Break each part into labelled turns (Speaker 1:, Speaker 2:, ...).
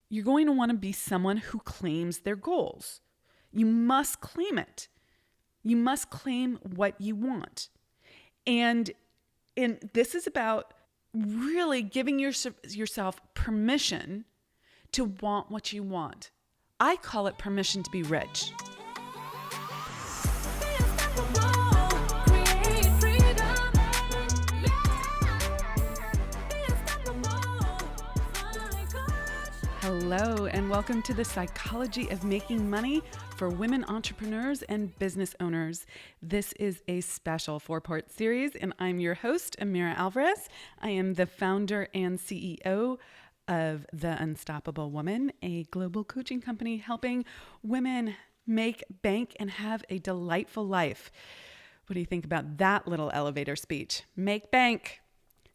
Speaker 1: you're going to want to be someone who claims their goals. You must claim it. You must claim what you want. And this is about really giving yourself permission to want what you want. I call it permission to be rich. Hello, and welcome to the Psychology of Making Money for Women Entrepreneurs and Business Owners. This is a special 4-part series, and I'm your host, Amira Alvarez. I am the founder and CEO of The Unstoppable Woman, a global coaching company helping women make bank and have a delightful life. What do you think about that little elevator speech? Make bank,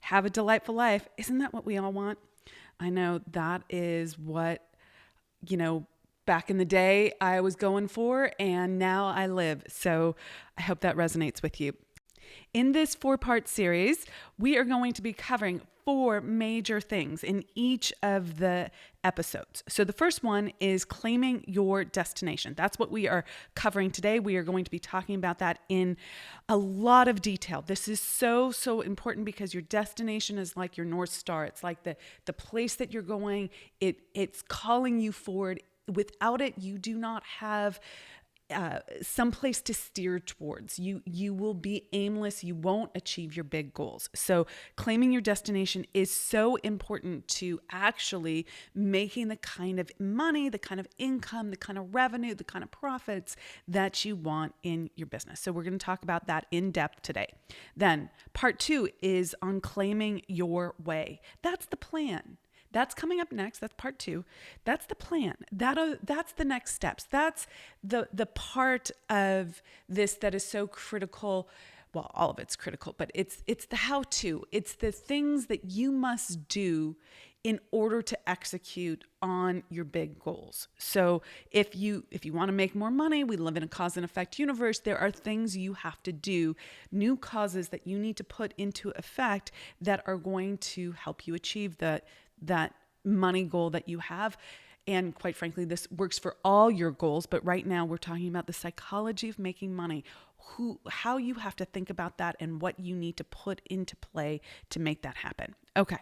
Speaker 1: have a delightful life. Isn't that what we all want? I know that is what, back in the day I was going for, and now I live. So I hope that resonates with you. In this 4-part series, we are going to be covering 4 major things in each of the episodes. So the first one is claiming your destination. That's what we are covering today. We are going to be talking about that in a lot of detail. This is so important because your destination is like your North Star. It's like the place that you're going. It's calling you forward. Without it, you do not have someplace to steer towards. You will be aimless. You won't achieve your big goals. So claiming your destination is so important to actually making the kind of money, the kind of income, the kind of revenue, the kind of profits that you want in your business. So we're going to talk about that in depth today. Then part 2 is on claiming your way. That's the plan. That's coming up next. That's part 2. That's the plan. That's the next steps. That's the part of this that is so critical. Well, all of it's critical, but it's the how-to. It's the things that you must do in order to execute on your big goals. So if you want to make more money, we live in a cause and effect universe. There are things you have to do, new causes that you need to put into effect that are going to help you achieve that money goal that you have. And quite frankly, this works for all your goals. But right now we're talking about the psychology of making money, how you have to think about that and what you need to put into play to make that happen. Okay.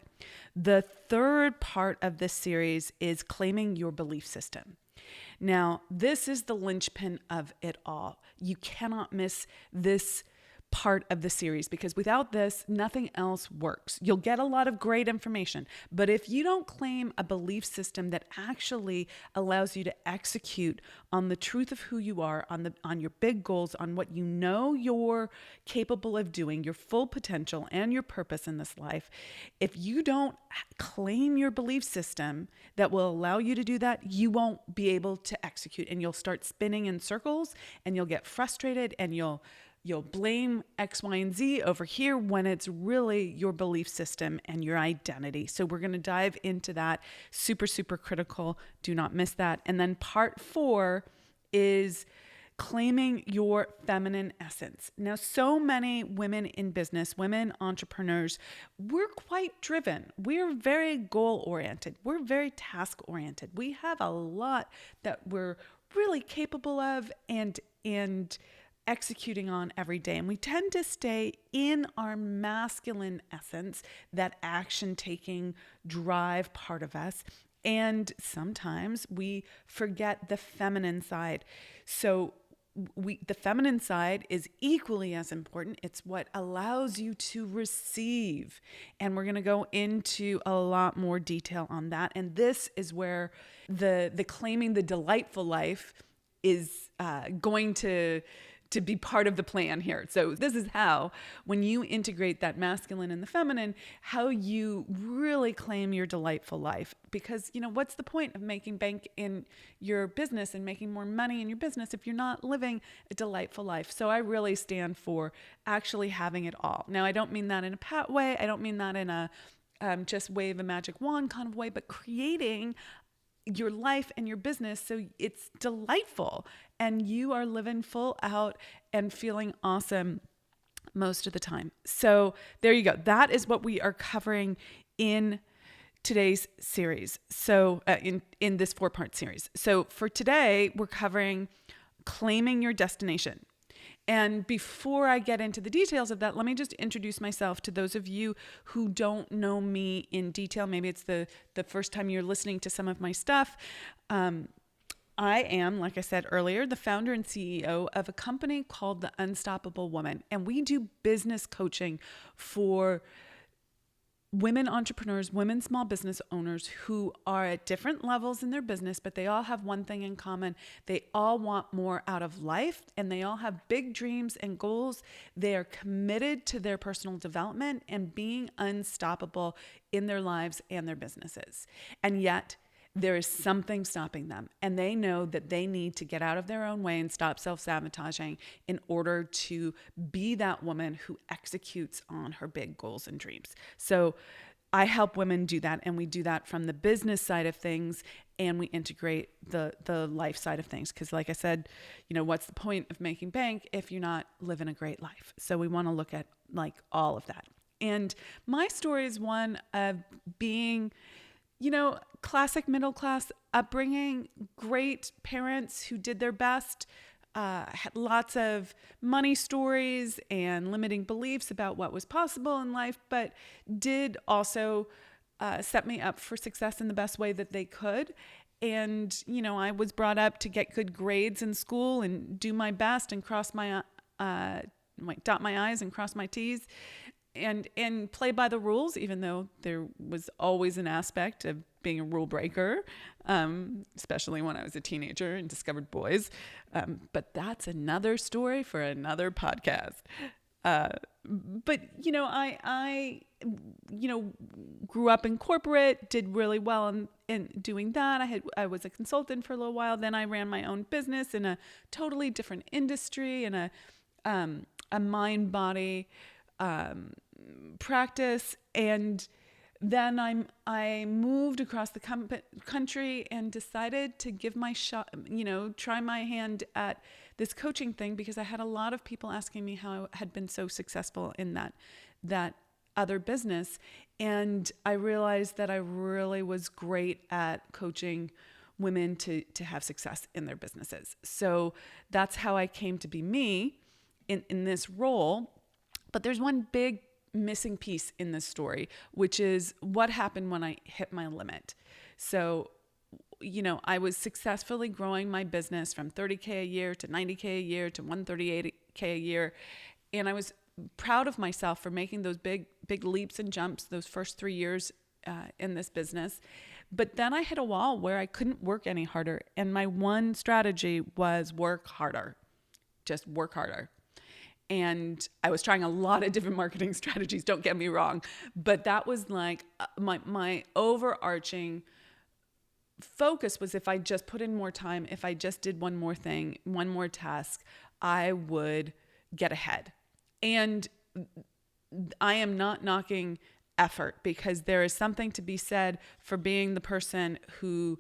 Speaker 1: The third part of this series is claiming your belief system. Now, this is the linchpin of it all. You cannot miss this part of the series because without this, nothing else works. You'll get a lot of great information, but if you don't claim a belief system that actually allows you to execute on the truth of who you are, on your big goals, on what you know you're capable of doing, your full potential and your purpose in this life, if you don't claim your belief system that will allow you to do that, you won't be able to execute, and you'll start spinning in circles, and you'll get frustrated, and you'll blame X, Y, and Z over here when it's really your belief system and your identity. So we're going to dive into that. Super critical. Do not miss that. And then part 4 is claiming your feminine essence. Now, so many women in business, women entrepreneurs, we're quite driven. We're very goal-oriented. We're very task-oriented. We have a lot that we're really capable of and executing on every day. And we tend to stay in our masculine essence, that action-taking drive part of us. And sometimes we forget the feminine side. So the feminine side is equally as important. It's what allows you to receive. And we're going to go into a lot more detail on that. And this is where the claiming the delightful life is going to be part of the plan here. So this is how, when you integrate that masculine and the feminine, how you really claim your delightful life. Because, what's the point of making bank in your business and making more money in your business if you're not living a delightful life? So I really stand for actually having it all. Now, I don't mean that in a pat way. I don't mean that in a just wave a magic wand kind of way, but creating your life and your business so it's delightful and you are living full out and feeling awesome most of the time. So there you go. That is what we are covering in today's series. So in this 4-part series. So for today, we're covering claiming your destination. And before I get into the details of that, let me just introduce myself to those of you who don't know me in detail. Maybe it's the first time you're listening to some of my stuff. I am, like I said earlier, the founder and CEO of a company called The Unstoppable Woman. And we do business coaching for women entrepreneurs, women small business owners who are at different levels in their business, but they all have one thing in common. They all want more out of life, and they all have big dreams and goals. They are committed to their personal development and being unstoppable in their lives and their businesses. And yet, there is something stopping them, and they know that they need to get out of their own way and stop self-sabotaging in order to be that woman who executes on her big goals and dreams. So I help women do that, and we do that from the business side of things, and we integrate the life side of things. Because like I said, what's the point of making bank if you're not living a great life? So we want to look at like all of that. And my story is one of being classic middle class upbringing, great parents who did their best, had lots of money stories and limiting beliefs about what was possible in life, but did also set me up for success in the best way that they could. And, I was brought up to get good grades in school and do my best and dot my I's and cross my T's. And play by the rules, even though there was always an aspect of being a rule breaker, especially when I was a teenager and discovered boys. But that's another story for another podcast. But I grew up in corporate, did really well in doing that. I was a consultant for a little while. Then I ran my own business in a totally different industry, in a mind-body practice. And then I moved across the country and decided to give my shot, try my hand at this coaching thing, because I had a lot of people asking me how I had been so successful in that other business. And I realized that I really was great at coaching women to have success in their businesses. So that's how I came to be me in this role. But there's one big missing piece in this story, which is what happened when I hit my limit. So, I was successfully growing my business from 30K a year to 90K a year to 138K a year. And I was proud of myself for making those big leaps and jumps those first 3 years in this business. But then I hit a wall where I couldn't work any harder. And my one strategy was work harder, just work harder. And I was trying a lot of different marketing strategies, don't get me wrong, but that was like my overarching focus was, if I just put in more time, if I just did one more thing, one more task, I would get ahead. And I am not knocking effort, because there is something to be said for being the person who,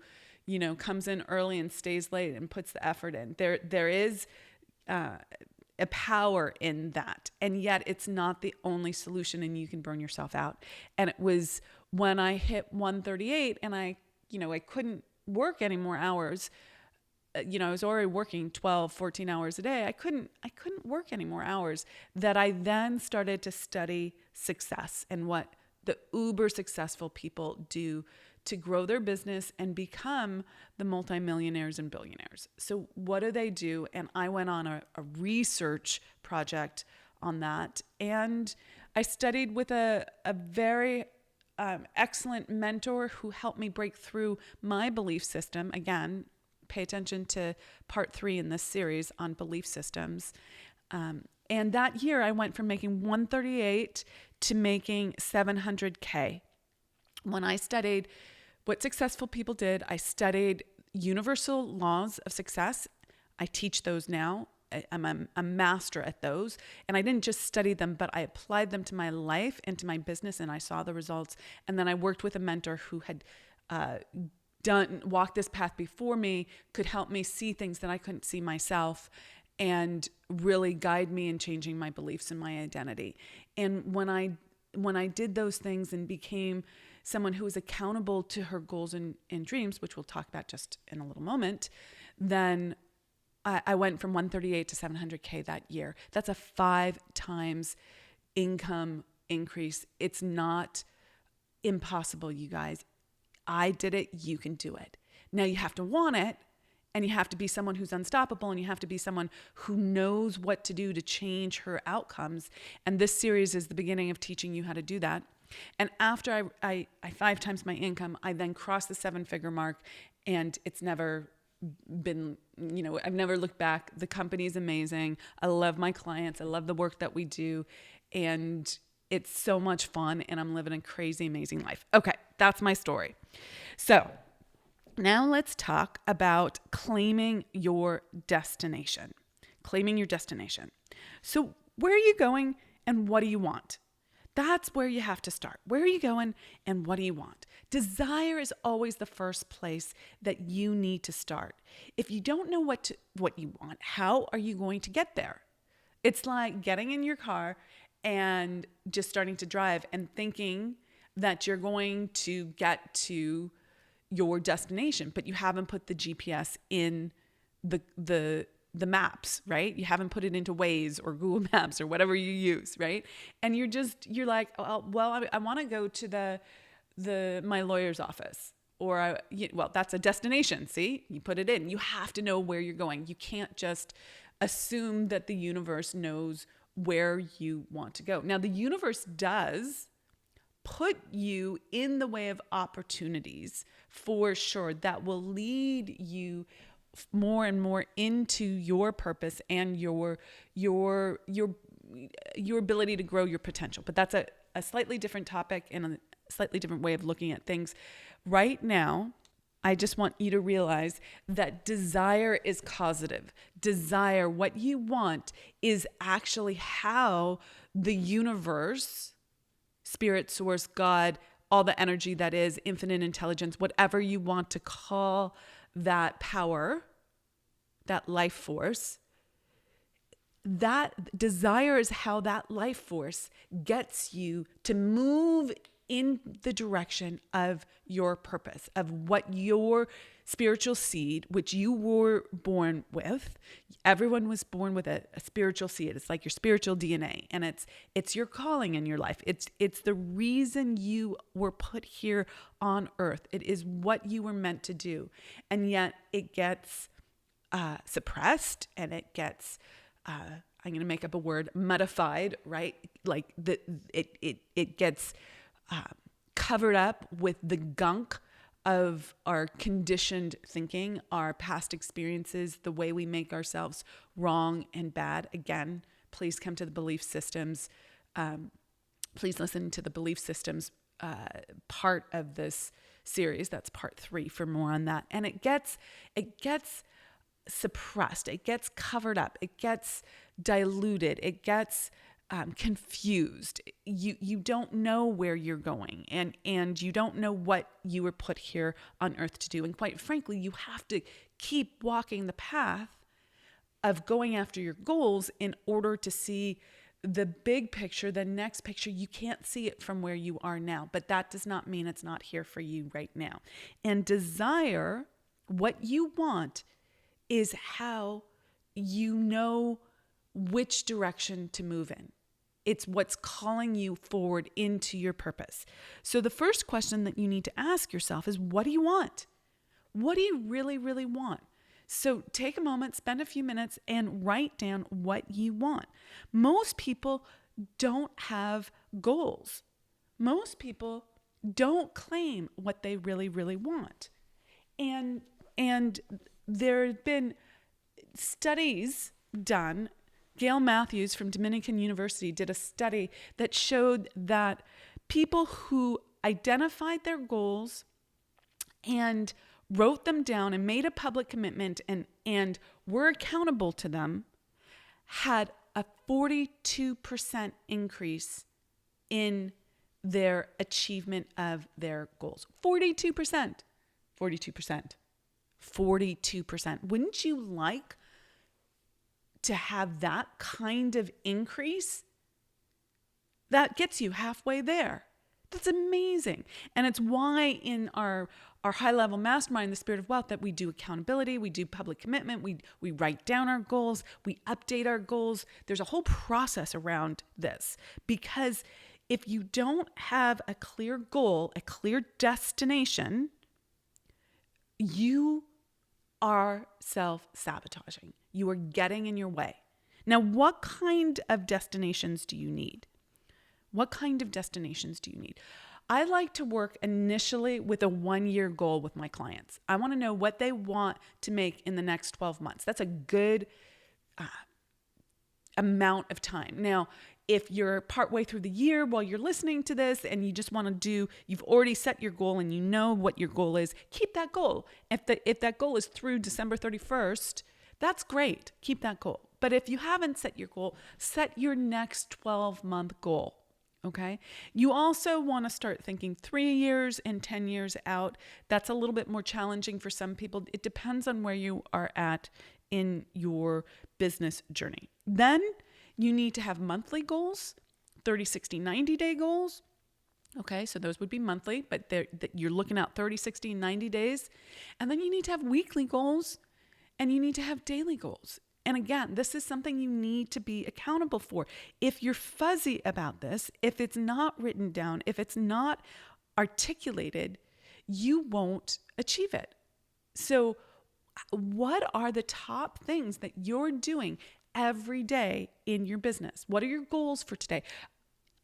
Speaker 1: comes in early and stays late and puts the effort in. There is a power in that. And yet it's not the only solution, and you can burn yourself out. And it was when I hit 138 and I couldn't work any more hours. I was already working 12, 14 hours a day. I couldn't work any more hours, that I then started to study success and what the uber successful people do to grow their business and become the multimillionaires and billionaires. So what do they do? And I went on a research project on that. And I studied with a very excellent mentor who helped me break through my belief system. Again, pay attention to part 3 in this series on belief systems. And that year I went from making 138 to making 700K. When I studied what successful people did, I studied universal laws of success. I teach those now. I'm a master at those. And I didn't just study them, but I applied them to my life and to my business, and I saw the results. And then I worked with a mentor who had walked this path before me, could help me see things that I couldn't see myself, and really guide me in changing my beliefs and my identity. And when I did those things and became someone who is accountable to her goals and dreams, which we'll talk about just in a little moment, then I went from 138 to 700K that year. That's a 5 times income increase. It's not impossible, you guys. I did it. You can do it. Now you have to want it, and you have to be someone who's unstoppable, and you have to be someone who knows what to do to change her outcomes. And this series is the beginning of teaching you how to do that. And after I 5 times my income, I then crossed the 7-figure mark, and it's never been, I've never looked back. The company is amazing. I love my clients. I love the work that we do. And it's so much fun, and I'm living a crazy, amazing life. Okay, that's my story. So now let's talk about claiming your destination. Claiming your destination. So where are you going, and what do you want? That's where you have to start. Where are you going, and what do you want? Desire is always the first place that you need to start. If you don't know what you want, how are you going to get there? It's like getting in your car and just starting to drive and thinking that you're going to get to your destination, but you haven't put the GPS in the maps, right? You haven't put it into Waze or Google Maps or whatever you use, right? And you're like, oh, well, I want to go to my lawyer's office, or that's a destination. See, you put it in. You have to know where you're going. You can't just assume that the universe knows where you want to go. Now, the universe does put you in the way of opportunities for sure that will lead you more and more into your purpose and your ability to grow your potential. But that's a slightly different topic and a slightly different way of looking at things. Right now, I just want you to realize that desire is causative. Desire, what you want, is actually how the universe, spirit, source, God, all the energy that is, infinite intelligence, whatever you want to call that power, that life force, that desire is how that life force gets you to move in the direction of your purpose, of what your spiritual seed, which you were born with. Everyone was born with a spiritual seed. It's like your spiritual DNA, and it's your calling in your life. It's the reason you were put here on earth. It is what you were meant to do, and yet it gets suppressed, and it gets I'm going to make up a word, modified, right? Like it gets covered up with the gunk of our conditioned thinking, our past experiences, the way we make ourselves wrong and bad. Again, please come to the belief systems. Please listen to the belief systems part of this series. That's part 3 for more on that. And it gets suppressed. It gets covered up. It gets diluted. It gets confused. You don't know where you're going, and you don't know what you were put here on earth to do. And quite frankly, you have to keep walking the path of going after your goals in order to see the big picture, the next picture. You can't see it from where you are now, but that does not mean it's not here for you right now. And desire, what you want, is how you know which direction to move in. It's what's calling you forward into your purpose. So the first question that you need to ask yourself is, what do you want? What do you really, really want? So take a moment, spend a few minutes, and write down what you want. Most people don't have goals. Most people don't claim what they really, really want. And there have been studies done. Gail Matthews from Dominican University did a study that showed that people who identified their goals and wrote them down and made a public commitment and were accountable to them had a 42% increase in their achievement of their goals. 42%. 42%. 42%. Wouldn't you like to have that kind of increase? That gets you halfway there. That's amazing. And it's why in our high level mastermind, the Spirit of Wealth, that we do accountability, we do public commitment, we write down our goals, we update our goals. There's a whole process around this, because if you don't have a clear goal, a clear destination, you are self-sabotaging. You are getting in your way. Now, what kind of destinations do you need? What kind of destinations do you need? I like to work initially with a 1-year goal with my clients. I want to know what they want to make in the next 12 months. That's a good amount of time. Now, if you're partway through the year while you're listening to this and you just want to you've already set your goal and you know what your goal is, keep that goal. If that goal is through December 31st, that's great. Keep that goal. But if you haven't set your goal, set your next 12-month goal. Okay. You also want to start thinking 3 years and 10 years out. That's a little bit more challenging for some people. It depends on where you are at in your business journey. Then you need to have monthly goals, 30, 60, 90-day goals. Okay. So those would be monthly, but you're looking at 30, 60, 90 days. And then you need to have weekly goals and you need to have daily goals. And again, this is something you need to be accountable for. If you're fuzzy about this, if it's not written down, if it's not articulated, you won't achieve it. So what are the top things that you're doing every day in your business? What are your goals for today?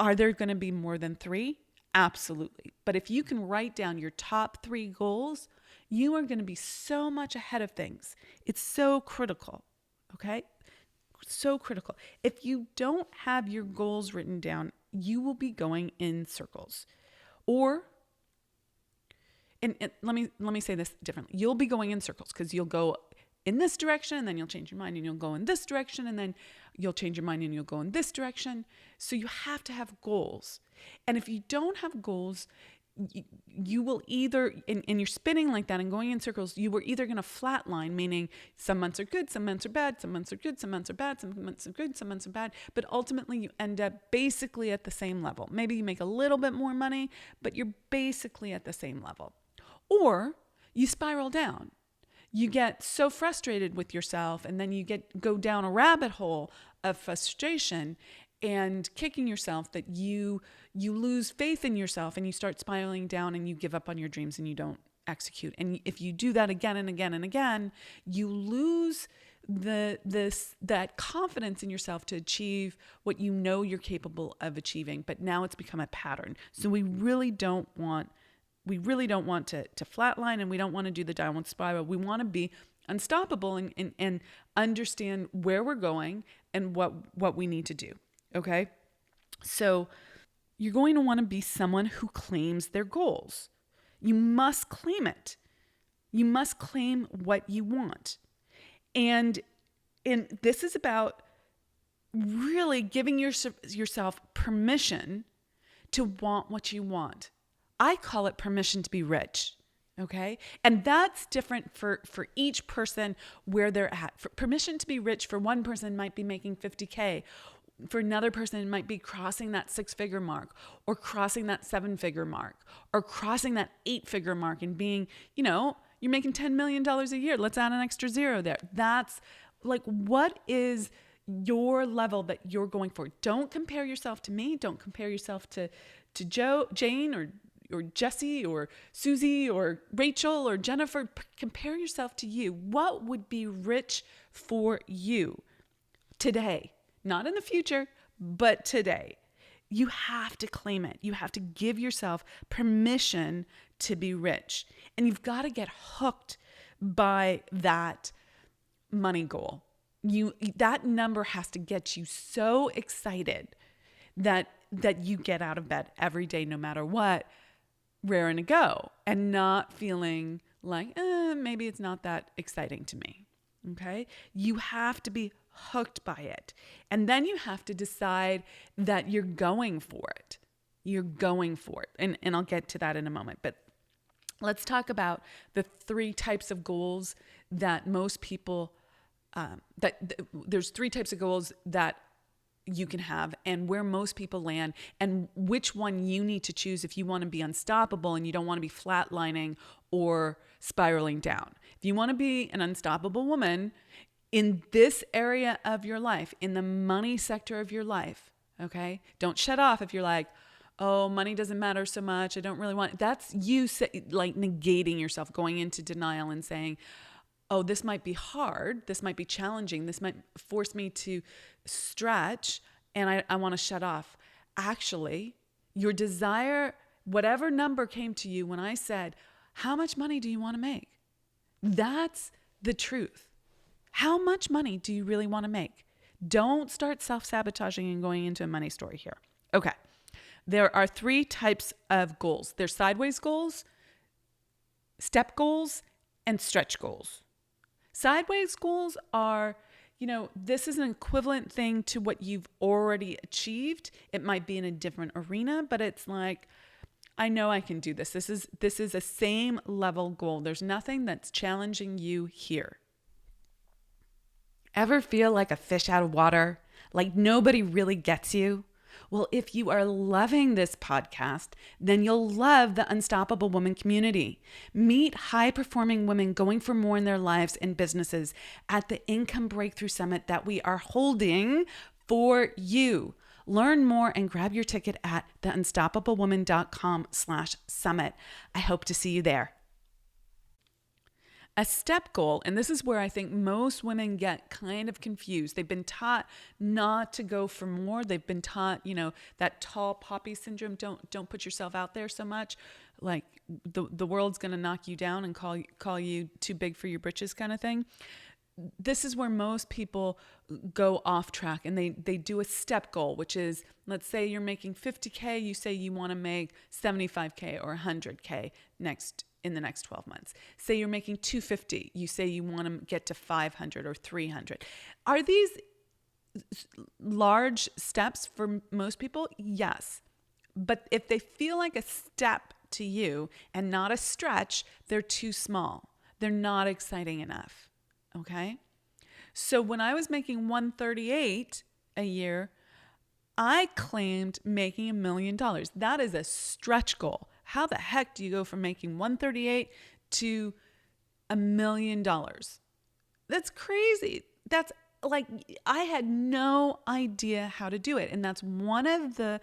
Speaker 1: Are there going to be more than 3? Absolutely. But if you can write down your top 3 goals, you are going to be so much ahead of things. It's so critical. Okay? So critical. If you don't have your goals written down, you will be going in circles. Or, and let me say this differently. You'll be going in circles because you'll go in this direction and then you'll change your mind and you'll go in this direction and then you'll change your mind and you'll go in this direction. So you have to have goals. And if you don't have goals, you will either, and you're spinning like that and going in circles, you were either going to flatline, meaning some months are good, some months are bad, some months are good, some months are bad, some months are good, some months are bad. But ultimately you end up basically at the same level. Maybe you make a little bit more money, but you're basically at the same level. Or you spiral down. You get so frustrated with yourself and then you go down a rabbit hole of frustration and kicking yourself that you lose faith in yourself and you start spiraling down and you give up on your dreams and you don't execute. And if you do that again and again and again, you lose that confidence in yourself to achieve what you know you're capable of achieving. But now it's become a pattern. So we really don't want to flatline, and we don't want to do the downward spiral. We want to be unstoppable and understand where we're going and what we need to do. Okay. So you're going to want to be someone who claims their goals. You must claim it. You must claim what you want. And this is about really giving yourself permission to want what you want. I call it permission to be rich. Okay. And that's different for each person where they're at. For permission to be rich for one person might be making 50K. For another person, it might be crossing that 6-figure mark or crossing that 7-figure mark or crossing that 8-figure mark and being, you're making $10 million a year. Let's add an extra 0 there. That's like, what is your level that you're going for? Don't compare yourself to me. Don't compare yourself to Jane or Jesse or Susie or Rachel or Jennifer. Compare yourself to you. What would be rich for you today? Not in the future, but today. You have to claim it. You have to give yourself permission to be rich. And you've got to get hooked by that money goal. That number has to get you so excited that you get out of bed every day, no matter what, raring to go, and not feeling like, maybe it's not that exciting to me. Okay? You have to be hooked by it. And then you have to decide that you're going for it. You're going for it. And I'll get to that in a moment. But let's talk about the 3 types of goals that most people, there's 3 types of goals that you can have and where most people land and which one you need to choose if you want to be unstoppable and you don't want to be flatlining or spiraling down. If you want to be an unstoppable woman in this area of your life, in the money sector of your life, okay? Don't shut off if you're like, oh, money doesn't matter so much. I don't really want it. That's you like negating yourself, going into denial and saying, oh, this might be hard. This might be challenging. This might force me to stretch and I want to shut off. Actually, your desire, whatever number came to you when I said, how much money do you want to make? That's the truth. How much money do you really want to make? Don't start self-sabotaging and going into a money story here. Okay. There are 3 types of goals. There's sideways goals, step goals, and stretch goals. Sideways goals are, this is an equivalent thing to what you've already achieved. It might be in a different arena, but it's like, I know I can do this. This is a same level goal. There's nothing that's challenging you here. Ever feel like a fish out of water? Like nobody really gets you? Well, if you are loving this podcast, then you'll love the Unstoppable Woman community. Meet high-performing women going for more in their lives and businesses at the Income Breakthrough Summit that we are holding for you. Learn more and grab your ticket at theunstoppablewoman.com/summit. I hope to see you there. A step goal, and this is where I think most women get kind of confused. They've been taught not to go for more. They've been taught, that tall poppy syndrome. Don't put yourself out there so much. Like the world's going to knock you down and call you too big for your britches kind of thing. This is where most people go off track and they do a step goal, which is, let's say you're making 50K, you say you want to make 75K or 100K in the next 12 months. Say you're making 250, you say you want to get to 500 or 300. Are these large steps for most people? Yes. But if they feel like a step to you and not a stretch, they're too small. They're not exciting enough. Okay? So when I was making 138 a year, I claimed making $1 million. That is a stretch goal. How the heck do you go from making 138 to $1 million? That's crazy. That's like, I had no idea how to do it. And that's one of the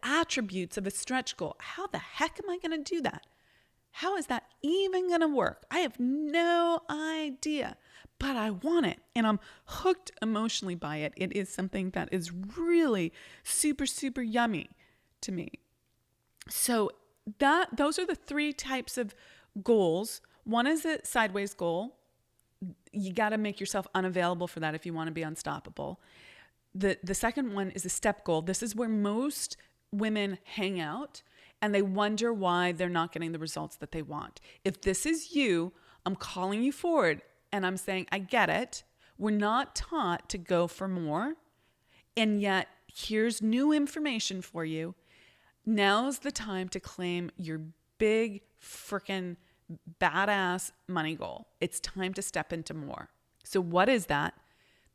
Speaker 1: attributes of a stretch goal. How the heck am I going to do that? How is that even going to work? I have no idea, but I want it and I'm hooked emotionally by it. It is something that is really super, super yummy to me. So those are the 3 types of goals. One is a sideways goal. You got to make yourself unavailable for that if you want to be unstoppable. The second one is a step goal. This is where most women hang out and they wonder why they're not getting the results that they want. If this is you, I'm calling you forward and I'm saying, I get it. We're not taught to go for more. And yet here's new information for you. Now's the time to claim your big freaking badass money goal. It's time to step into more. So what is that?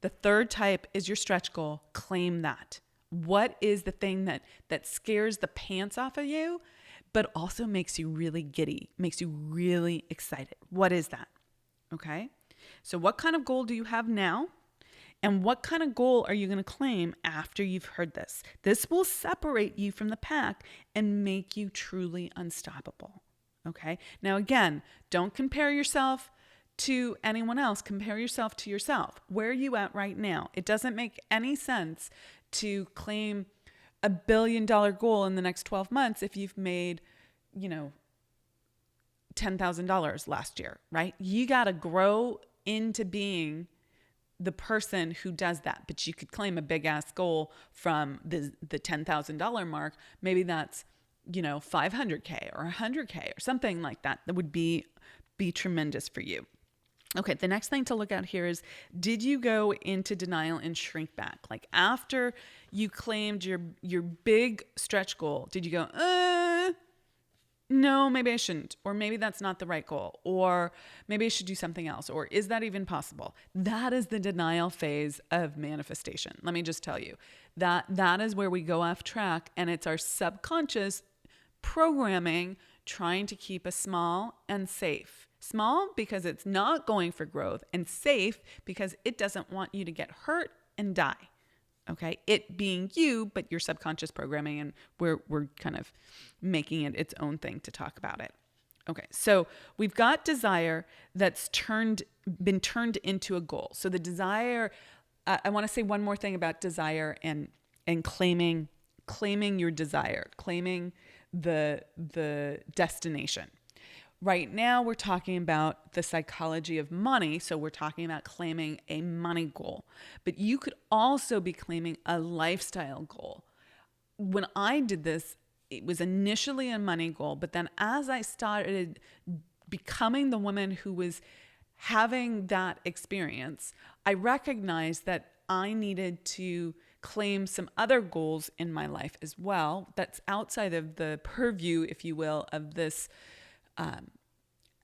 Speaker 1: The third type is your stretch goal. Claim that. What is the thing that scares the pants off of you, but also makes you really giddy, makes you really excited? What is that? Okay. So what kind of goal do you have now? And what kind of goal are you going to claim after you've heard this? This will separate you from the pack and make you truly unstoppable. Okay. Now, again, don't compare yourself to anyone else. Compare yourself to yourself. Where are you at right now? It doesn't make any sense to claim $1 billion goal in the next 12 months if you've made, $10,000 last year, right? You got to grow into being the person who does that. But you could claim a big ass goal from the $10,000 mark. Maybe that's, $500K or $100K or something like that. That would be tremendous for you. Okay, the next thing to look at here is, did you go into denial and shrink back? Like after you claimed your big stretch goal, did you go, no, maybe I shouldn't, or maybe that's not the right goal, or maybe I should do something else, or is that even possible? That is the denial phase of manifestation. Let me just tell you that is where we go off track, and it's our subconscious programming trying to keep us small and safe. Small because it's not going for growth, and safe because it doesn't want you to get hurt and die. Okay, it being you, but your subconscious programming, and we're kind of making it its own thing to talk about it. Okay, so we've got desire that's been turned into a goal. So the desire, I want to say one more thing about desire and claiming your desire, claiming the destination. Right now, we're talking about the psychology of money. So we're talking about claiming a money goal, but you could also be claiming a lifestyle goal. When I did this, it was initially a money goal, but then as I started becoming the woman who was having that experience, I recognized that I needed to claim some other goals in my life as well. That's outside of the purview, if you will, of this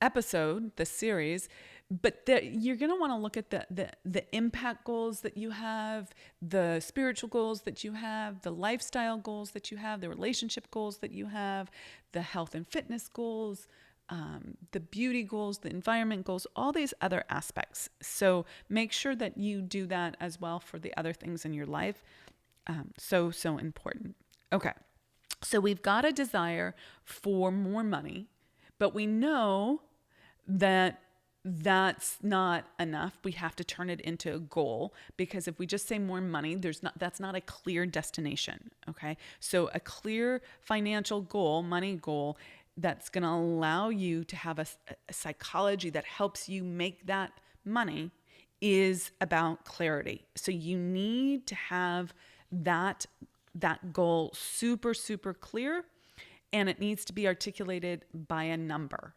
Speaker 1: episode, the series, but you're going to want to look at the impact goals that you have, the spiritual goals that you have, the lifestyle goals that you have, the relationship goals that you have, the health and fitness goals, the beauty goals, the environment goals, all these other aspects. So make sure that you do that as well for the other things in your life. So important. Okay. So we've got a desire for more money, but we know that that's not enough. We have to turn it into a goal, because if we just say more money, that's not a clear destination. Okay. So a clear financial goal, money goal, that's going to allow you to have a psychology that helps you make that money is about clarity. So you need to have that goal super, super clear, and it needs to be articulated by a number.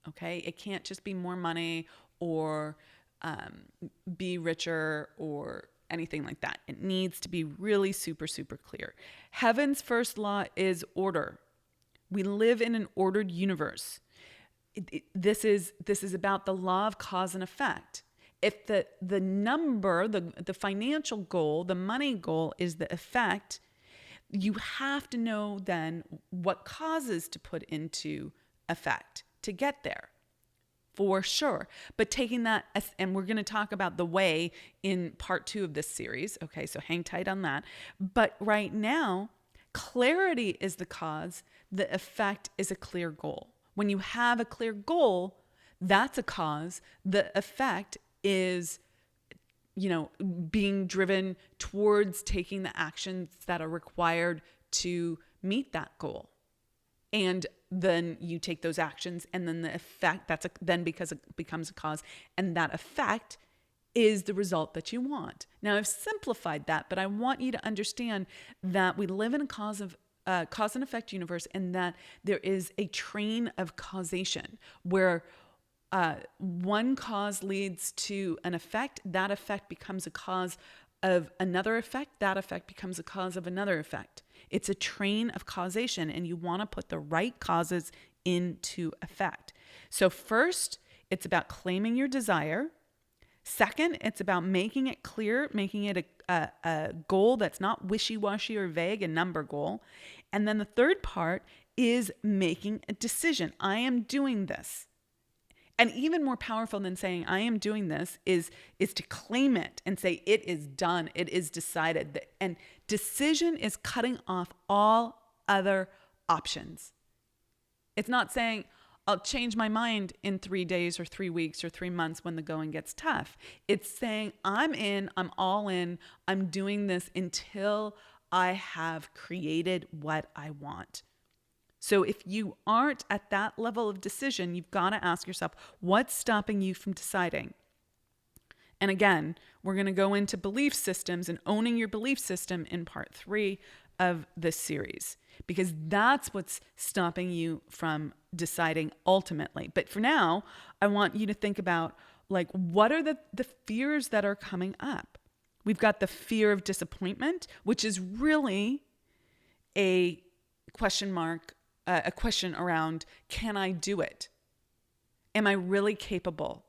Speaker 1: Okay. It can't just be more money or be richer or anything like that. It needs to be really super, super clear. Heaven's first law is order. We live in an ordered universe. This is about the law of cause and effect. If the number, the financial goal, the money goal is the effect, you have to know then what causes to put into effect to get there, for sure. But taking that, and we're going to talk about the way in part 2 of this series. Okay, so hang tight on that. But right now, clarity is the cause. The effect is a clear goal. When you have a clear goal, that's a cause. The effect is, being driven towards taking the actions that are required to meet that goal. And then you take those actions, and then the effect, because it becomes a cause, and that effect is the result that you want. Now, I've simplified that, but I want you to understand that we live in a cause and effect universe, and that there is a train of causation where one cause leads to an effect. That effect becomes a cause of another effect. That effect becomes a cause of another effect. It's a train of causation, and you want to put the right causes into effect. So first, it's about claiming your desire. Second, it's about making it clear, making it a goal that's not wishy-washy or vague, a number goal. And then the third part is making a decision. I am doing this. And even more powerful than saying I am doing this is to claim it and say it is done. It is decided. And decision is cutting off all other options. It's not saying I'll change my mind in 3 days or 3 weeks or 3 months when the going gets tough. It's saying I'm in, I'm all in, I'm doing this until I have created what I want. So if you aren't at that level of decision, you've got to ask yourself, what's stopping you from deciding? And again, we're going to go into belief systems and owning your belief system in part 3 of this series, because that's what's stopping you from deciding ultimately. But for now, I want you to think about, what are the fears that are coming up? We've got the fear of disappointment, which is really a question mark a question around, can I do it? Am I really capable?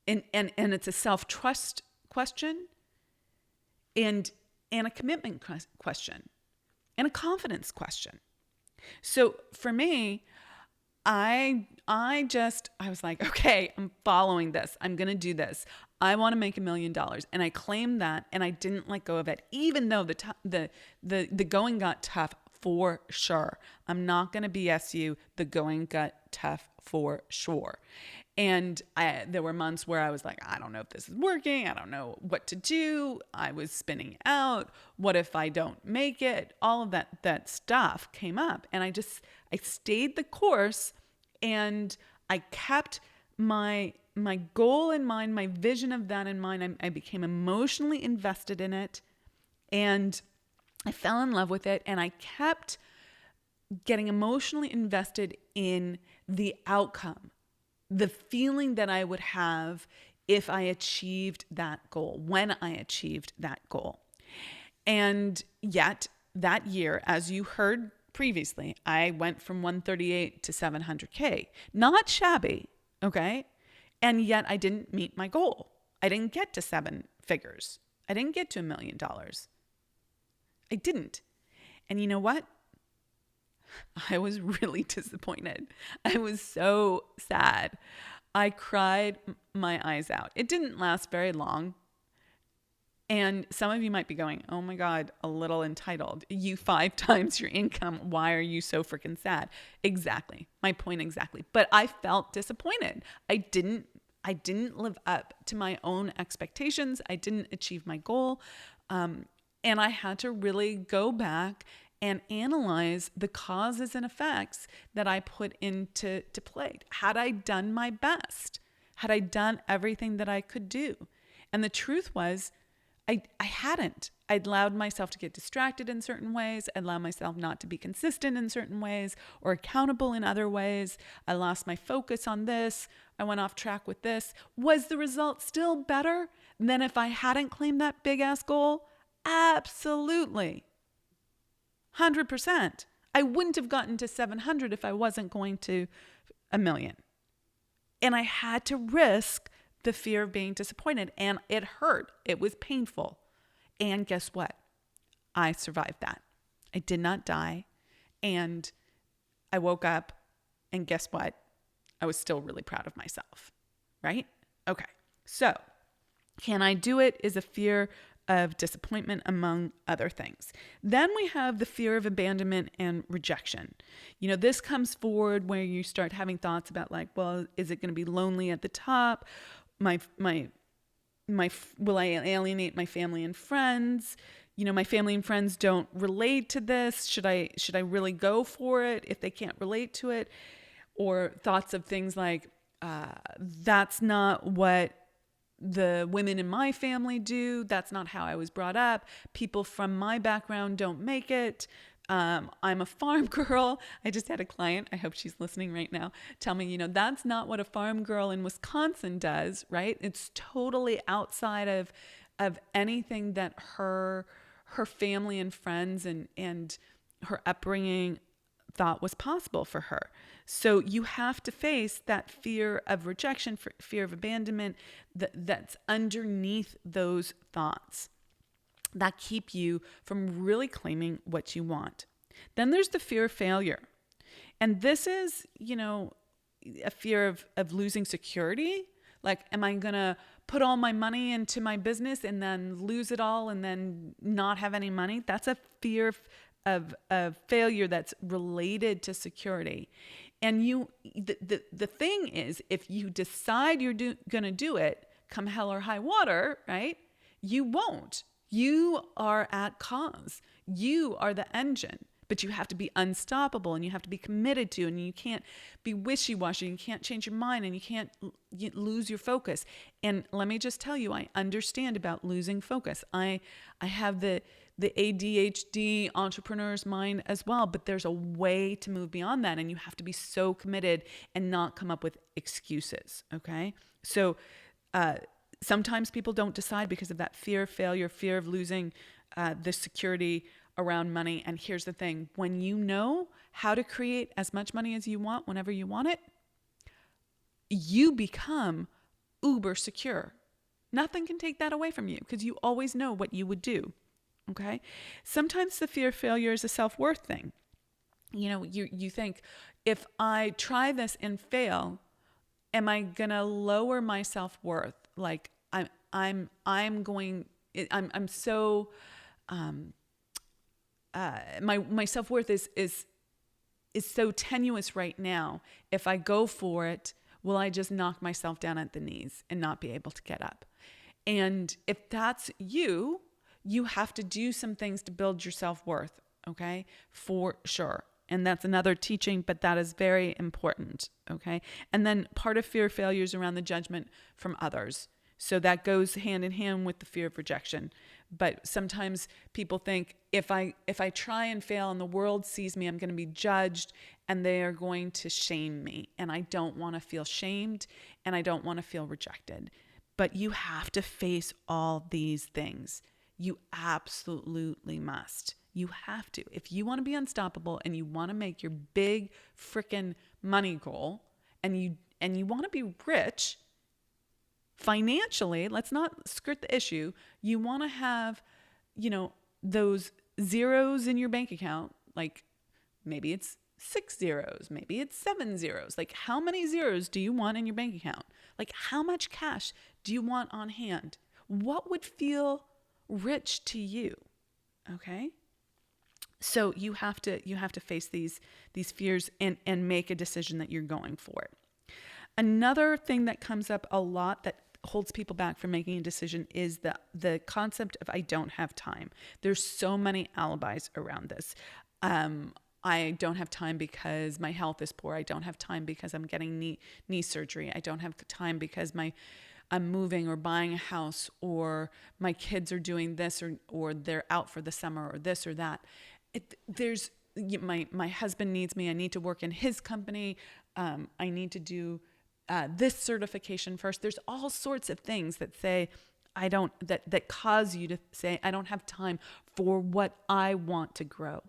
Speaker 1: And it's a self-trust question, and a commitment question, and a confidence question. So for me, I was like, okay, I'm following this. I'm going to do this. I want to make $1 million. And I claimed that, and I didn't let go of it, even though the going got tough for sure. I'm not going to BS you. The going got tough for sure. And there were months where I was like, I don't know if this is working. I don't know what to do. I was spinning out. What if I don't make it? All of that stuff came up. And I stayed the course, and I kept my goal in mind, my vision of that in mind. I became emotionally invested in it, and I fell in love with it. And I kept getting emotionally invested in the outcome, the feeling that I would have if I achieved that goal, when I achieved that goal. And yet that year, as you heard previously, I went from 138 to 700K. Not shabby, okay? And yet I didn't meet my goal. I didn't get to 7 figures. I didn't get to $1 million. I didn't. And you know what? I was really disappointed. I was so sad. I cried my eyes out. It didn't last very long. And some of you might be going, oh my God, a little entitled. You 5 times your income. Why are you so freaking sad? Exactly. My point exactly. But I felt disappointed. I didn't live up to my own expectations. I didn't achieve my goal. And I had to really go back and analyze the causes and effects that I put into play. Had I done my best? Had I done everything that I could do? And the truth was, I hadn't. I'd allowed myself to get distracted in certain ways. I'd allowed myself not to be consistent in certain ways or accountable in other ways. I lost my focus on this. I went off track with this. Was the result still better than if I hadn't claimed that big ass goal? Absolutely. 100%. I wouldn't have gotten to 700 if I wasn't going to $1 million. And I had to risk the fear of being disappointed, and it hurt. It was painful. And guess what? I survived that. I did not die. And I woke up, and guess what? I was still really proud of myself, right? Okay. So, can I do it is a fear of disappointment, among other things. Then we have the fear of abandonment and rejection. You know, this comes forward where you start having thoughts about like, well, is it going to be lonely at the top? Will I alienate my family and friends? You know, my family and friends don't relate to this. Should I really go for it if they can't relate to it? Or thoughts of things like, that's not what the women in my family do. That's not how I was brought up. People from my background don't make it. I'm a farm girl. I just had a client, I hope she's listening right now, tell me, you know, that's not what a farm girl in Wisconsin does, right? It's totally outside of anything that her family and friends and her upbringing thought was possible for her. So you have to face that fear of rejection, fear of abandonment that's underneath those thoughts that keep you from really claiming what you want. Then there's the fear of failure. And this is, you know, a fear of losing security. Like, am I going to put all my money into my business and then lose it all and then not have any money? That's a fear of failure that's related to security. And the thing is, if you decide you're going to do it, come hell or high water, right? You won't. You are at cause. You are the engine, but you have to be unstoppable and you have to be committed to, and you can't be wishy-washy. You can't change your mind and you can't lose your focus. And let me just tell you, I understand about losing focus. I have the ADHD entrepreneur's mind as well, but there's a way to move beyond that, and you have to be so committed and not come up with excuses, okay? So sometimes people don't decide because of that fear of failure, fear of losing the security around money. And here's the thing, when you know how to create as much money as you want, whenever you want it, you become uber secure. Nothing can take that away from you because you always know what you would do. Okay. Sometimes the fear of failure is a self-worth thing. You think, if I try this and fail, am I going to lower my self-worth? Like my self-worth is so tenuous right now. If I go for it, will I just knock myself down at the knees and not be able to get up? And if that's you have to do some things to build your self-worth, okay? For sure. And that's another teaching, but that is very important, okay? And then part of fear of failure is around the judgment from others. So that goes hand in hand with the fear of rejection. But sometimes people think, if I try and fail and the world sees me, I'm going to be judged and they are going to shame me. And I don't want to feel shamed and I don't want to feel rejected. But you have to face all these things. You absolutely must. You have to. If you want to be unstoppable and you want to make your big freaking money goal and you want to be rich financially, let's not skirt the issue. You want to have, those zeros in your bank account, like maybe it's 6 zeros, maybe it's 7 zeros. Like, how many zeros do you want in your bank account? Like, how much cash do you want on hand? What would feel rich to you? Okay? So you have to face these fears and make a decision that you're going for it. Another thing that comes up a lot that holds people back from making a decision is the concept of I don't have time. There's so many alibis around this. I don't have time because my health is poor. I don't have time because I'm getting knee surgery. I don't have time because I'm moving or buying a house, or my kids are doing this, or they're out for the summer, or this or that. My husband needs me. I need to work in his company. I need to do this certification first. There's all sorts of things that say that cause you to say I don't have time for what I want to grow,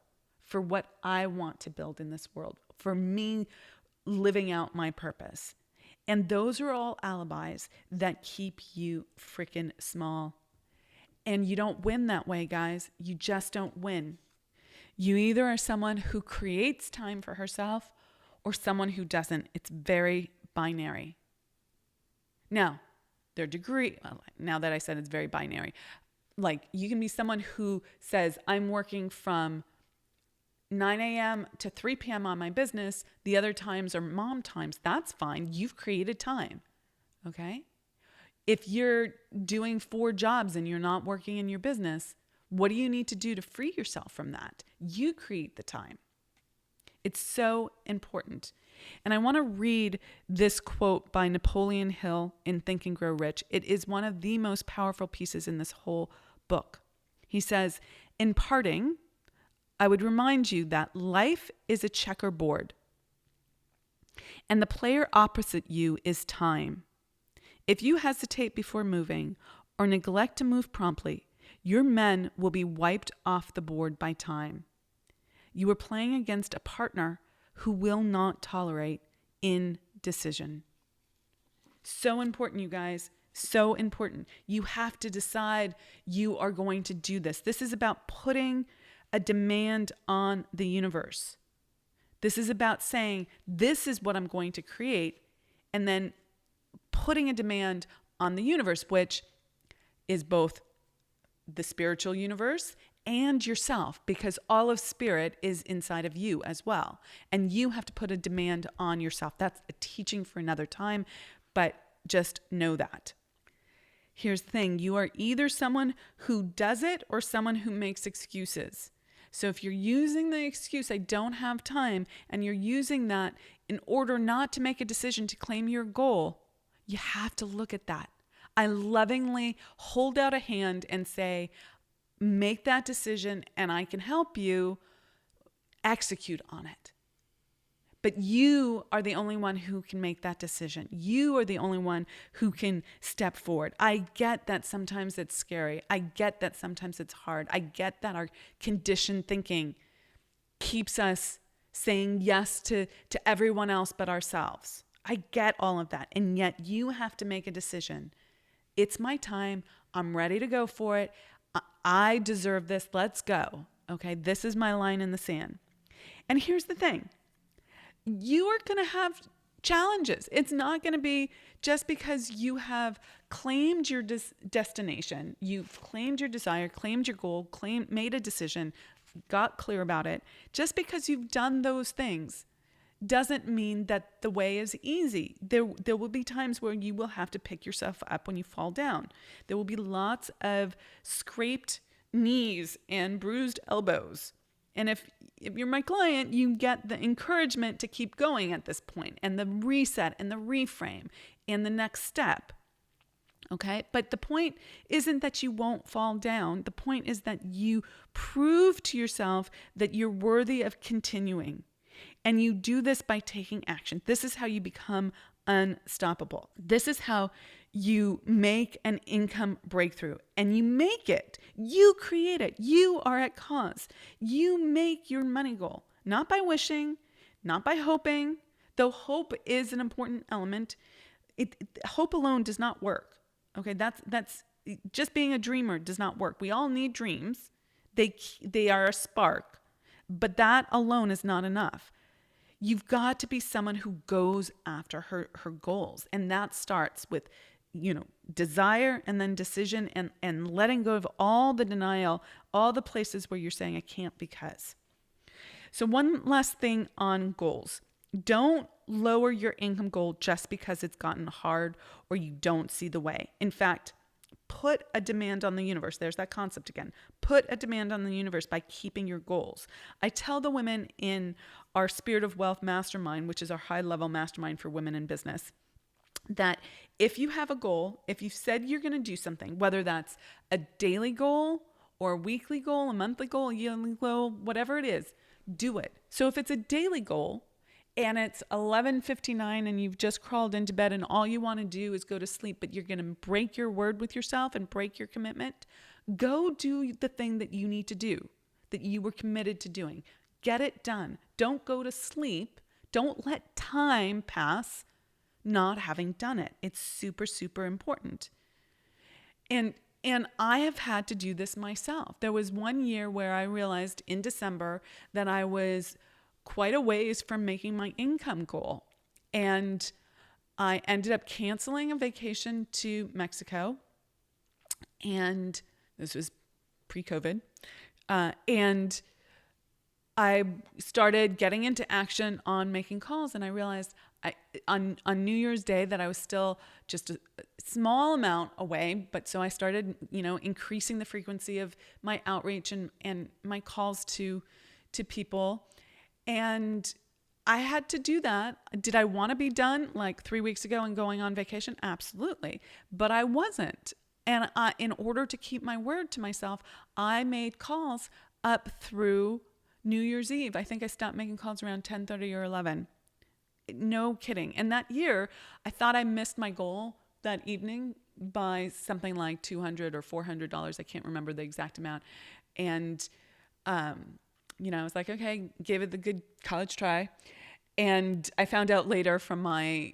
Speaker 1: for what I want to build in this world, for me living out my purpose. And those are all alibis that keep you freaking small. And you don't win that way, guys. You just don't win. You either are someone who creates time for herself or someone who doesn't. It's very binary. Now that I said it's very binary, like you can be someone who says, I'm working from 9 a.m. to 3 p.m. on my business. The other times are mom times. That's fine. You've created time. Okay? If you're doing 4 jobs and you're not working in your business, what do you need to do to free yourself from that? You create the time. It's so important. And I want to read this quote by Napoleon Hill in Think and Grow Rich. It is one of the most powerful pieces in this whole book. He says, in parting, I would remind you that life is a checkerboard, and the player opposite you is time. If you hesitate before moving or neglect to move promptly, your men will be wiped off the board by time. You are playing against a partner who will not tolerate indecision. So important, you guys. So important. You have to decide you are going to do this. This is about putting a demand on the universe. This is about saying, this is what I'm going to create, and then putting a demand on the universe, which is both the spiritual universe and yourself, because all of spirit is inside of you as well. And you have to put a demand on yourself. That's a teaching for another time, but just know that. Here's the thing. You are either someone who does it or someone who makes excuses. So if you're using the excuse, I don't have time, and you're using that in order not to make a decision to claim your goal, you have to look at that. I lovingly hold out a hand and say, make that decision and I can help you execute on it. But you are the only one who can make that decision. You are the only one who can step forward. I get that sometimes it's scary. I get that sometimes it's hard. I get that our conditioned thinking keeps us saying yes to everyone else but ourselves. I get all of that. And yet you have to make a decision. It's my time. I'm ready to go for it. I deserve this. Let's go. Okay, this is my line in the sand. And here's the thing. You are going to have challenges. It's not going to be just because you have claimed your destination, you've claimed your desire, claimed your goal, made a decision, got clear about it. Just because you've done those things doesn't mean that the way is easy. There will be times where you will have to pick yourself up when you fall down. There will be lots of scraped knees and bruised elbows. And if you're my client, you get the encouragement to keep going at this point, and the reset and the reframe and the next step. Okay? But the point isn't that you won't fall down. The point is that you prove to yourself that you're worthy of continuing. And you do this by taking action. This is how you become unstoppable. This is how you make an income breakthrough, and you make it. You create it. You are at cause. You make your money goal, not by wishing, not by hoping, though hope is an important element. Hope alone does not work. Okay, that's just being a dreamer does not work. We all need dreams. They are a spark, but that alone is not enough. You've got to be someone who goes after her goals, and that starts with desire and then decision and letting go of all the denial, all the places where you're saying I can't because. So one last thing on goals. Don't lower your income goal just because it's gotten hard or you don't see the way. In fact, put a demand on the universe. There's that concept again. Put a demand on the universe by keeping your goals. I tell the women in our Spirit of Wealth Mastermind, which is our high-level mastermind for women in business, that if you have a goal, if you've said you're going to do something, whether that's a daily goal or a weekly goal, a monthly goal, a yearly goal, whatever it is, do it. So if it's a daily goal and it's 11:59 and you've just crawled into bed and all you want to do is go to sleep, but you're going to break your word with yourself and break your commitment, go do the thing that you need to do, that you were committed to doing. Get it done. Don't go to sleep. Don't let time pass not having done it. It's super, super important. And I have had to do this myself. There was one year where I realized in December that I was quite a ways from making my income goal. And I ended up canceling a vacation to Mexico. And this was pre-COVID. And I started getting into action on making calls, and I realized on New Year's Day that I was still just a small amount away. But so I started, increasing the frequency of my outreach and my calls to people. And I had to do that. Did I want to be done like 3 weeks ago and going on vacation? Absolutely. But I wasn't. And in order to keep my word to myself, I made calls up through New Year's Eve. I think I stopped making calls around 10:30 or 11. No kidding. And that year, I thought I missed my goal that evening by something like $200 or $400. I can't remember the exact amount. And, I was like, okay, gave it the good college try. And I found out later from my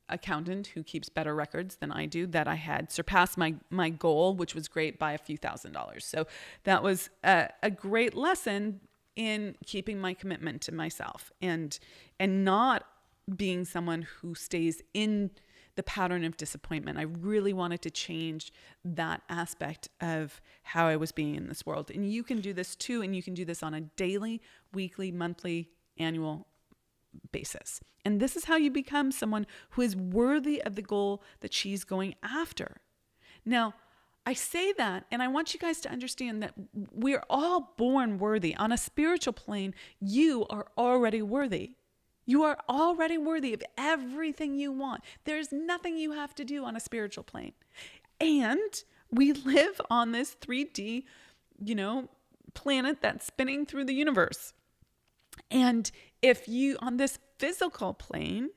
Speaker 1: accountant, who keeps better records than I do, that I had surpassed my goal, which was great, by a few $1,000s. So that was a great lesson in keeping my commitment to myself and not being someone who stays in the pattern of disappointment. I really wanted to change that aspect of how I was being in this world. And you can do this too, and you can do this on a daily, weekly, monthly, annual basis. And this is how you become someone who is worthy of the goal that she's going after. Now, I say that, and I want you guys to understand that we're all born worthy. On a spiritual plane, you are already worthy. You are already worthy of everything you want. There's nothing you have to do on a spiritual plane. And we live on this 3D, planet that's spinning through the universe. And if you, on this physical plane,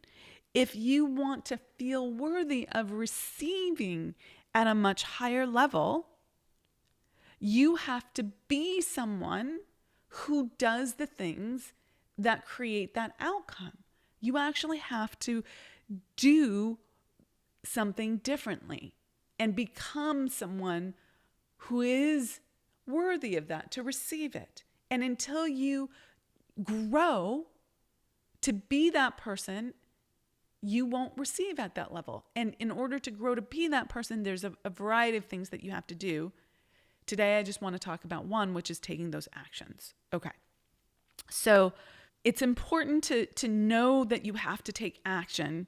Speaker 1: if you want to feel worthy of receiving at a much higher level, you have to be someone who does the things that create that outcome. You actually have to do something differently and become someone who is worthy of that, to receive it. And until you grow to be that person, you won't receive at that level. And in order to grow to be that person, there's a variety of things that you have to do. Today, I just want to talk about one, which is taking those actions. Okay. So it's important to know that you have to take action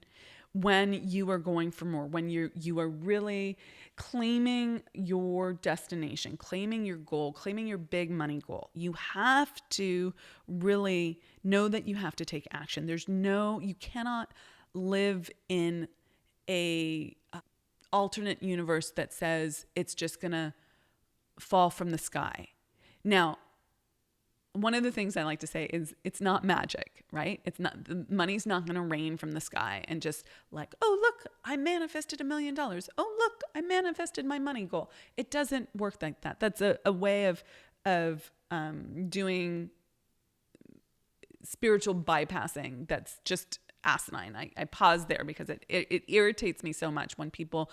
Speaker 1: when you are going for more, when you are really claiming your destination, claiming your goal, claiming your big money goal. You have to really know that you have to take action. You cannot live in a alternate universe that says it's just going to fall from the sky. Now, one of the things I like to say is it's not magic, right? It's not, the money's not going to rain from the sky and just like, oh, look, I manifested $1 million. Oh, look, I manifested my money goal. It doesn't work like that. That's a way of doing spiritual bypassing that's just asinine. I pause there because it irritates me so much when people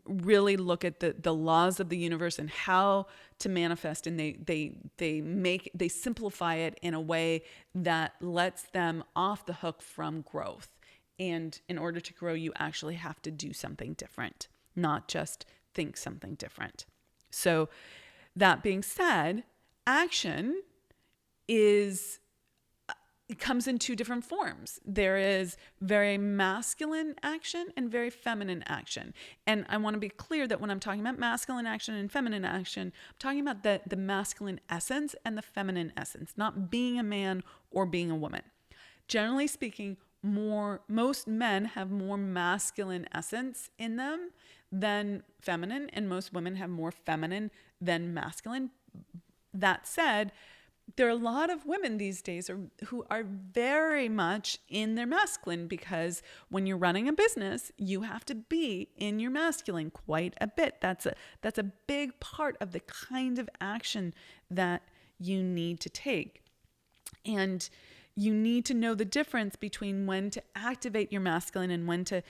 Speaker 1: really look at the laws of the universe and how to manifest, and they simplify it in a way that lets them off the hook from growth. And in order to grow, you actually have to do something different, not just think something different. So that being said, action it comes in two different forms. There is very masculine action and very feminine action. And I want to be clear that when I'm talking about masculine action and feminine action, I'm talking about the masculine essence and the feminine essence, not being a man or being a woman. Generally speaking, most men have more masculine essence in them than feminine, and most women have more feminine than masculine. That said, there are a lot of women these days who are very much in their masculine, because when you're running a business, you have to be in your masculine quite a bit. That's a big part of the kind of action that you need to take. And you need to know the difference between when to activate your masculine and when to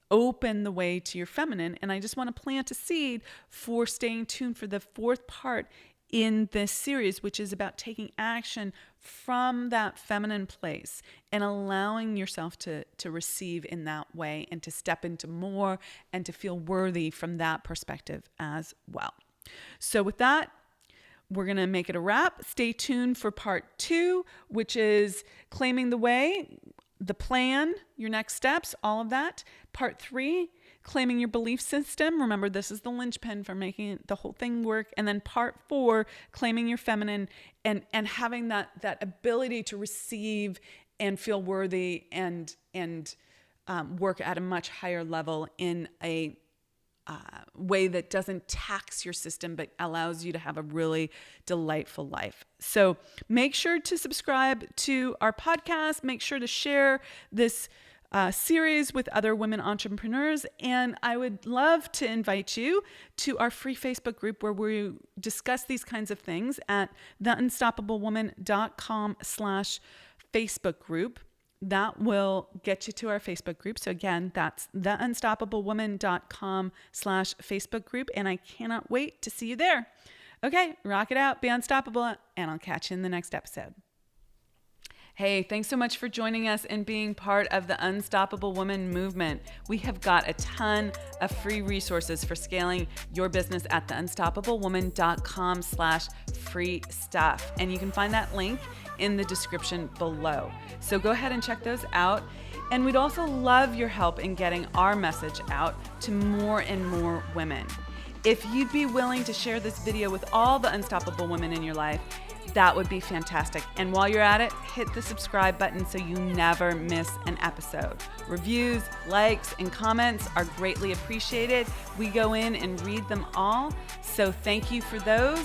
Speaker 1: open the way to your feminine. And I just want to plant a seed for staying tuned for the fourth part in this series, which is about taking action from that feminine place and allowing yourself to receive in that way and to step into more and to feel worthy from that perspective as well. So with that, we're going to make it a wrap. Stay tuned for part 2, which is claiming the way, the plan, your next steps, all of that. Part 3, claiming your belief system. Remember, this is the linchpin for making the whole thing work. And then part 4, claiming your feminine and having that ability to receive and feel worthy and work at a much higher level in a way that doesn't tax your system, but allows you to have a really delightful life. So make sure to subscribe to our podcast. Make sure to share this series with other women entrepreneurs. And I would love to invite you to our free Facebook group where we discuss these kinds of things at theunstoppablewoman.com/Facebook group. That will get you to our Facebook group. So again, that's theunstoppablewoman.com/Facebook group. And I cannot wait to see you there. Okay, rock it out, be unstoppable, and I'll catch you in the next episode. Hey, thanks so much for joining us and being part of the Unstoppable Woman movement. We have got a ton of free resources for scaling your business at theunstoppablewoman.com/free stuff. And you can find that link in the description below. So go ahead and check those out. And we'd also love your help in getting our message out to more and more women. If you'd be willing to share this video with all the unstoppable women in your life, that would be fantastic. And while you're at it, hit the subscribe button so you never miss an episode. Reviews, likes, and comments are greatly appreciated. We go in and read them all. So thank you for those.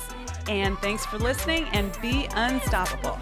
Speaker 1: And thanks for listening, and be unstoppable.